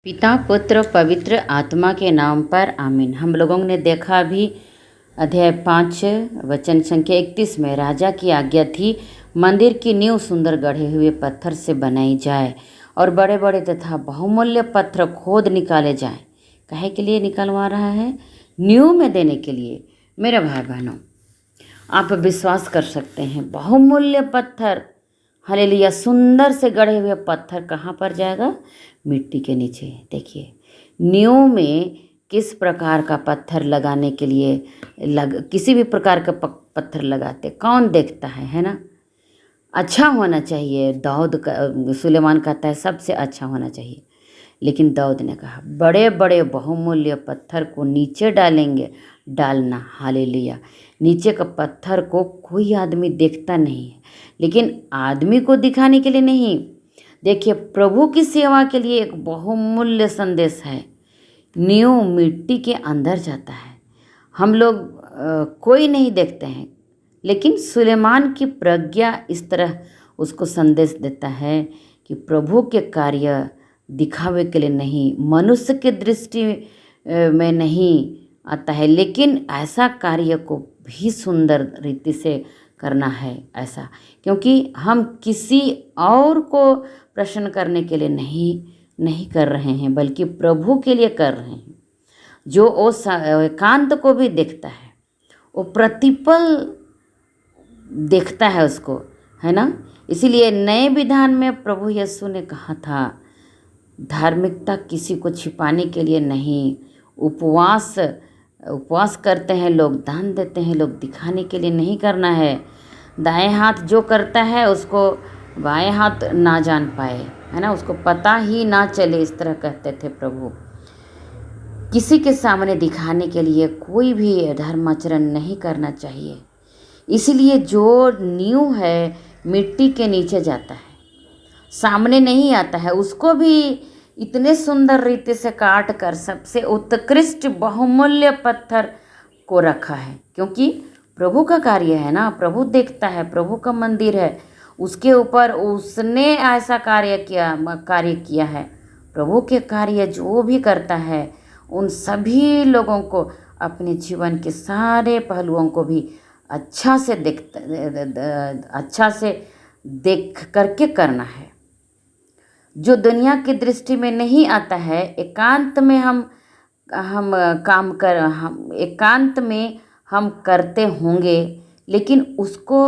पिता पुत्र पवित्र आत्मा के नाम पर आमीन। हम लोगों ने देखा अभी अध्याय 5 वचन संख्या 31 में राजा की आज्ञा थी मंदिर की नींव सुंदर गढ़े हुए पत्थर से बनाई जाए और बड़े बड़े तथा बहुमूल्य पत्थर खोद निकाले जाएं। काहे के लिए निकलवा रहा है? नींव में देने के लिए। मेरे भाई बहनों, आप विश्वास कर सकते हैं, बहुमूल्य पत्थर, हालेलुया, सुंदर से गढ़े हुए पत्थर कहाँ पर जाएगा? मिट्टी के नीचे। देखिए नींव में किस प्रकार का पत्थर लगाने के लिए किसी भी प्रकार का पत्थर लगाते कौन देखता है ना? अच्छा होना चाहिए। दाऊद का, सुलेमान कहता है सबसे अच्छा होना चाहिए, लेकिन दाऊद ने कहा बड़े बड़े बहुमूल्य पत्थर को नीचे डालना। हालेलुया। नीचे का पत्थर को कोई आदमी देखता नहीं है, लेकिन आदमी को दिखाने के लिए नहीं। देखिए प्रभु की सेवा के लिए एक बहुमूल्य संदेश है। नींव मिट्टी के अंदर जाता है, हम लोग कोई नहीं देखते हैं, लेकिन सुलेमान की प्रज्ञा इस तरह उसको संदेश देता है कि प्रभु के कार्य दिखावे के लिए नहीं, मनुष्य के दृष्टि में नहीं आता है, लेकिन ऐसा कार्य को भी सुंदर रीति से करना है ऐसा, क्योंकि हम किसी और को प्रसन्न करने के लिए नहीं कर रहे हैं, बल्कि प्रभु के लिए कर रहे हैं। जो वो एकांत को भी देखता है, वो प्रतिपल देखता है उसको, है ना? इसीलिए नए विधान में प्रभु यीशु ने कहा था धार्मिकता किसी को छिपाने के लिए नहीं। उपवास करते हैं लोग, दान देते हैं लोग, दिखाने के लिए नहीं करना है। दाएं हाथ जो करता है उसको बाएं हाथ ना जान पाए, है ना? उसको पता ही ना चले, इस तरह कहते थे प्रभु। किसी के सामने दिखाने के लिए कोई भी धर्माचरण नहीं करना चाहिए। इसलिए जो नींव है मिट्टी के नीचे जाता है, सामने नहीं आता है, उसको भी इतने सुंदर रीति से काट कर सबसे उत्कृष्ट बहुमूल्य पत्थर को रखा है, क्योंकि प्रभु का कार्य है ना। प्रभु देखता है, प्रभु का मंदिर है, उसके ऊपर उसने ऐसा कार्य किया है। प्रभु के कार्य जो भी करता है उन सभी लोगों को अपने जीवन के सारे पहलुओं को भी अच्छा से देख करके करना है। जो दुनिया की दृष्टि में नहीं आता है, एकांत में एकांत में हम करते होंगे, लेकिन उसको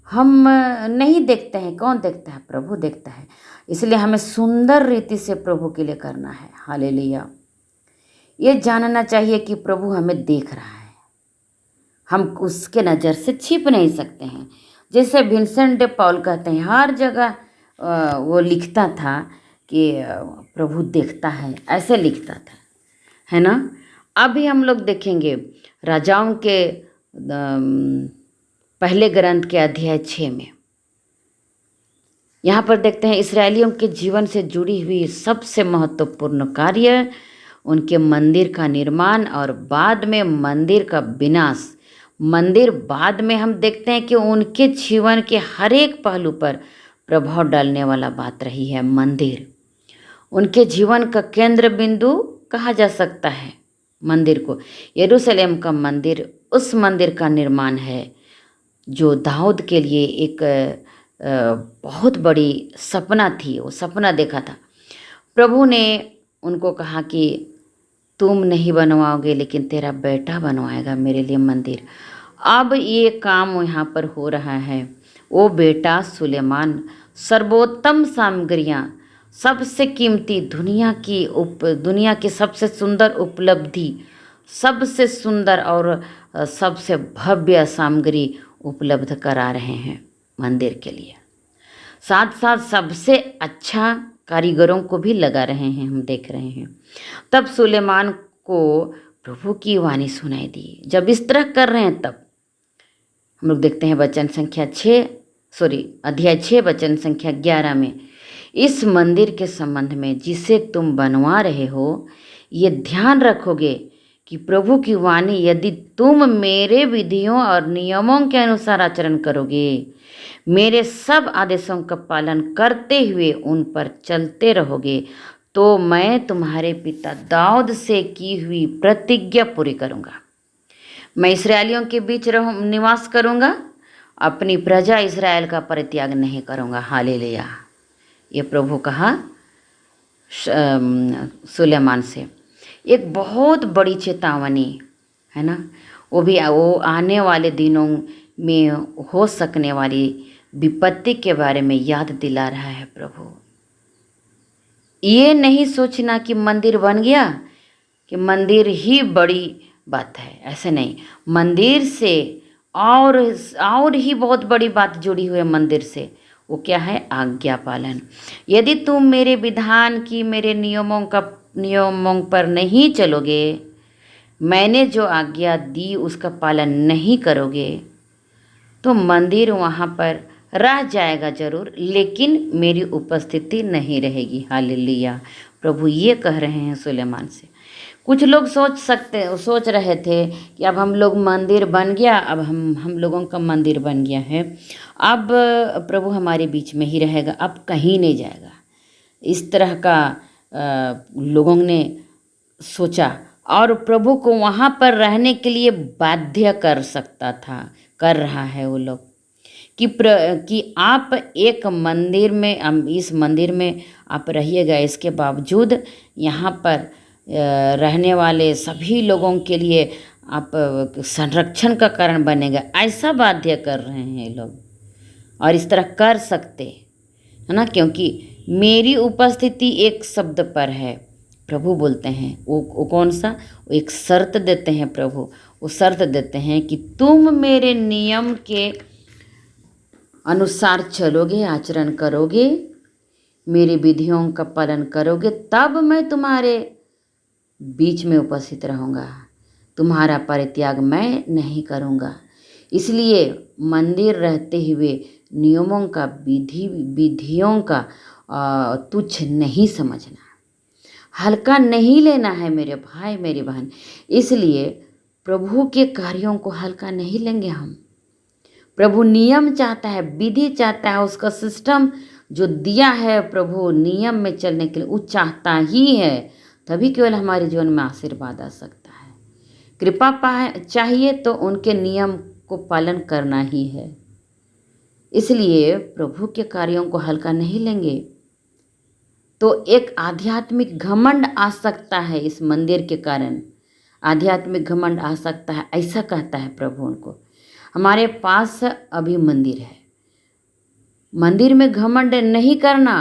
हम नहीं देखते हैं। कौन देखता है? प्रभु देखता है। इसलिए हमें सुंदर रीति से प्रभु के लिए करना है। हालेलुया। ये जानना चाहिए कि प्रभु हमें देख रहा है, हम उसके नज़र से छिप नहीं सकते हैं। जैसे विंसेंट डे पॉल कहते हैं, हर जगह वो लिखता था कि प्रभु देखता है, ऐसे लिखता था, है ना? अभी हम लोग देखेंगे राजाओं के पहले ग्रंथ के अध्याय 6 में। यहाँ पर देखते हैं इस्राएलियों के जीवन से जुड़ी हुई सबसे महत्वपूर्ण कार्य, उनके मंदिर का निर्माण और बाद में मंदिर का विनाश। मंदिर बाद में हम देखते हैं कि उनके जीवन के हर एक पहलू पर प्रभाव डालने वाला बात रही है। मंदिर उनके जीवन का केंद्र बिंदु कहा जा सकता है। मंदिर को, यरूशलेम का मंदिर उस मंदिर का निर्माण है जो दाऊद के लिए एक बहुत बड़ी सपना थी। वो सपना देखा था। प्रभु ने उनको कहा कि तुम नहीं बनवाओगे, लेकिन तेरा बेटा बनवाएगा मेरे लिए मंदिर। अब ये काम यहाँ पर हो रहा है। वो बेटा सुलेमान सर्वोत्तम सामग्रियाँ, सबसे कीमती, दुनिया की सबसे सुंदर उपलब्धि, सबसे सुंदर और सबसे भव्य सामग्री उपलब्ध करा रहे हैं मंदिर के लिए। साथ साथ सबसे अच्छा कारीगरों को भी लगा रहे हैं, हम देख रहे हैं। तब सुलेमान को प्रभु की वाणी सुनाई दी। जब इस तरह कर रहे हैं, तब हम लोग देखते हैं अध्याय 6 वचन संख्या 11 में, इस मंदिर के संबंध में जिसे तुम बनवा रहे हो, ये ध्यान रखोगे कि प्रभु की वाणी, यदि तुम मेरे विधियों और नियमों के अनुसार आचरण करोगे, मेरे सब आदेशों का पालन करते हुए उन पर चलते रहोगे, तो मैं तुम्हारे पिता दाऊद से की हुई प्रतिज्ञा पूरी करूँगा। मैं इसराइलियों के बीच निवास करूँगा, अपनी प्रजा इसराइल का परित्याग नहीं करूँगा। हालेलुया। ये प्रभु कहा सुलेमान से। एक बहुत बड़ी चेतावनी है ना, वो आने वाले दिनों में हो सकने वाली विपत्ति के बारे में याद दिला रहा है प्रभु। ये नहीं सोचना कि मंदिर बन गया कि मंदिर ही बड़ी बात है, ऐसे नहीं। मंदिर से और ही बहुत बड़ी बात जुड़ी हुई है मंदिर से। वो क्या है? आज्ञा पालन। यदि तुम मेरे विधान की, मेरे नियमों पर नहीं चलोगे, मैंने जो आज्ञा दी उसका पालन नहीं करोगे, तो मंदिर वहाँ पर रह जाएगा जरूर, लेकिन मेरी उपस्थिति नहीं रहेगी। हालेलुया। प्रभु ये कह रहे हैं सुलेमान से। कुछ लोग सोच रहे थे कि अब हम लोग मंदिर बन गया, अब हम लोगों का मंदिर बन गया है, अब प्रभु हमारे बीच में ही रहेगा, अब कहीं नहीं जाएगा। इस तरह का लोगों ने सोचा, और प्रभु को वहाँ पर रहने के लिए बाध्य कर सकता था, कर रहा है वो लोग कि आप एक मंदिर में, इस मंदिर में आप रहिएगा, इसके बावजूद यहाँ पर रहने वाले सभी लोगों के लिए आप संरक्षण का कारण बनेगा, ऐसा बाध्य कर रहे हैं लोग। और इस तरह कर सकते है ना, क्योंकि मेरी उपस्थिति एक शब्द पर है। प्रभु बोलते हैं वो कौन सा? वो एक शर्त देते हैं प्रभु। वो शर्त देते हैं कि तुम मेरे नियम के अनुसार चलोगे, आचरण करोगे, मेरी विधियों का पालन करोगे, तब मैं तुम्हारे बीच में उपस्थित रहूँगा, तुम्हारा परित्याग मैं नहीं करूँगा। इसलिए मंदिर रहते हुए नियमों का, विधियों का तुच्छ नहीं समझना, हल्का नहीं लेना है मेरे भाई मेरी बहन। इसलिए प्रभु के कार्यों को हल्का नहीं लेंगे हम। प्रभु नियम चाहता है, विधि चाहता है, उसका सिस्टम जो दिया है प्रभु नियम में चलने के लिए, वो चाहता ही है, तभी केवल हमारे जीवन में आशीर्वाद आ सकता है। कृपा चाहिए तो उनके नियम को पालन करना ही है। इसलिए प्रभु के कार्यों को हल्का नहीं लेंगे तो एक आध्यात्मिक घमंड आ सकता है। इस मंदिर के कारण आध्यात्मिक घमंड आ सकता है, ऐसा कहता है प्रभु उनको। हमारे पास अभी मंदिर है, मंदिर में घमंड नहीं करना,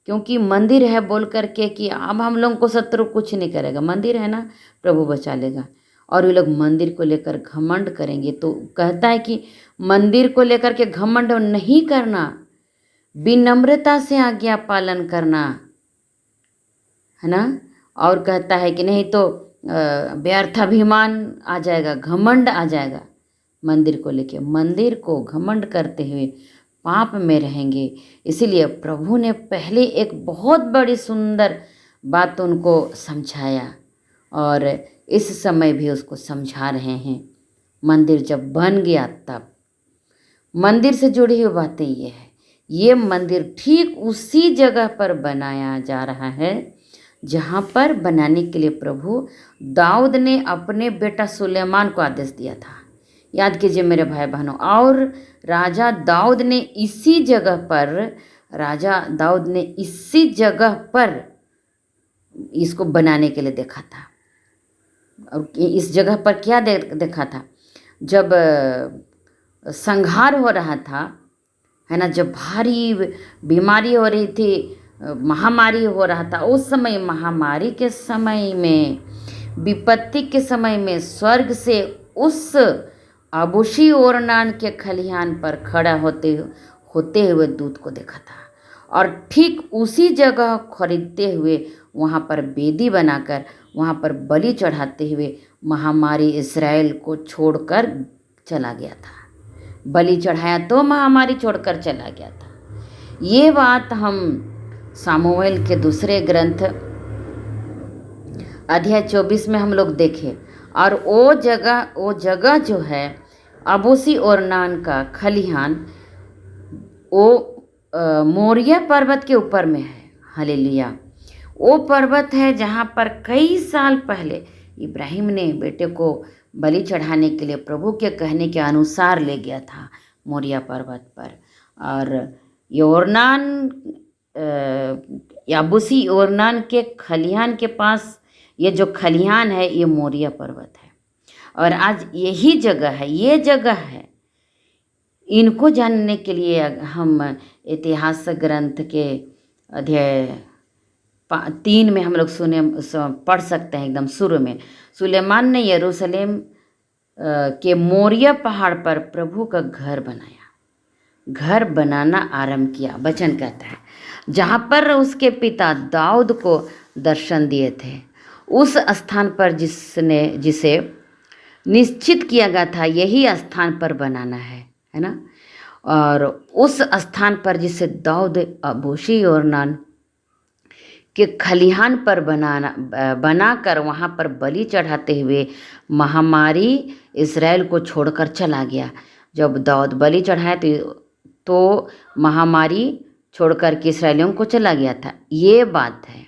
क्योंकि मंदिर है बोल करके कि अब हम लोगों को शत्रु कुछ नहीं करेगा, मंदिर है ना, प्रभु बचा लेगा। और वे लोग मंदिर को लेकर घमंड करेंगे, तो कहता है कि मंदिर को लेकर के घमंड नहीं करना, विनम्रता से आज्ञा पालन करना, है ना। और कहता है कि नहीं तो व्यर्थाभिमान आ जाएगा, घमंड आ जाएगा मंदिर को लेके। मंदिर को घमंड करते हुए पाप में रहेंगे। इसीलिए प्रभु ने पहले एक बहुत बड़ी सुंदर बात उनको समझाया, और इस समय भी उसको समझा रहे हैं। मंदिर जब बन गया, तब मंदिर से जुड़ी हुई बातें ये है, ये मंदिर ठीक उसी जगह पर बनाया जा रहा है जहाँ पर बनाने के लिए प्रभु दाऊद ने अपने बेटा सुलेमान को आदेश दिया था। याद कीजिए मेरे भाई बहनों। और राजा दाऊद ने इसी जगह पर इसको बनाने के लिए देखा था। और इस जगह पर क्या देखा था? जब संहार हो रहा था, है ना, जब भारी बीमारी हो रही थी, महामारी हो रहा था, उस समय, महामारी के समय में, विपत्ति के समय में स्वर्ग से उस अबूसी ओरनान के खलिहान पर खड़ा होते हुए दूत को देखा था। और ठीक उसी जगह खरीदते हुए वहाँ पर वेदी बनाकर वहाँ पर बलि चढ़ाते हुए महामारी इस्राएल को छोड़कर चला गया था। बलि चढ़ाया तो महामारी छोड़कर चला गया था। ये बात हम सामुएल के दूसरे ग्रंथ अध्याय 24 में हम लोग देखे। और वो जगह जो है अबूसी ओरनान का खलिहान, वो मोरिया पर्वत के ऊपर में है। हालेलुया। वो पर्वत है जहाँ पर कई साल पहले इब्राहिम ने बेटे को बलि चढ़ाने के लिए प्रभु के कहने के अनुसार ले गया था, मोरिया पर्वत पर। और योर्नान याबूसी योर्नान के खलिहान के पास ये जो खलिहान है ये मोरिया पर्वत है। और आज यही जगह है, ये जगह है। इनको जानने के लिए हम इतिहास ग्रंथ के अध्याय 3 में हम लोग पढ़ सकते हैं। एकदम शुरू में सुलेमान ने यरूशलेम के मोरिया पहाड़ पर प्रभु का घर बनाया, घर बनाना आरंभ किया। वचन कहता है जहाँ पर उसके पिता दाऊद को दर्शन दिए थे, उस स्थान पर जिसे निश्चित किया गया था यही स्थान पर बनाना है ना। और उस स्थान पर जिसे दाऊद अबूसी योर्नान के खलिहान पर बनाकर वहाँ पर बलि चढ़ाते हुए महामारी इज़राइल को छोड़कर चला गया। जब दाऊद बलि चढ़ाए तो महामारी छोड़कर के इस्राएलियों को चला गया था। ये बात है।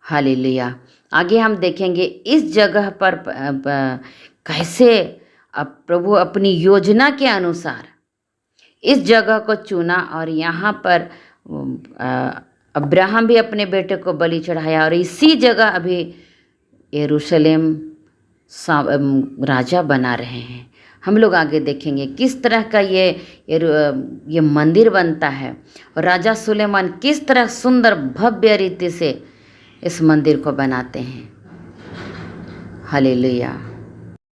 हालेलुया। आगे हम देखेंगे इस जगह पर कैसे प्रभु अपनी योजना के अनुसार इस जगह को चुना और यहाँ पर अब्राहम भी अपने बेटे को बलि चढ़ाया और इसी जगह अभी यरूशलेम राजा बना रहे हैं। हम लोग आगे देखेंगे किस तरह का ये मंदिर बनता है और राजा सुलेमान किस तरह सुंदर भव्य रीति से इस मंदिर को बनाते हैं। हालेलुया।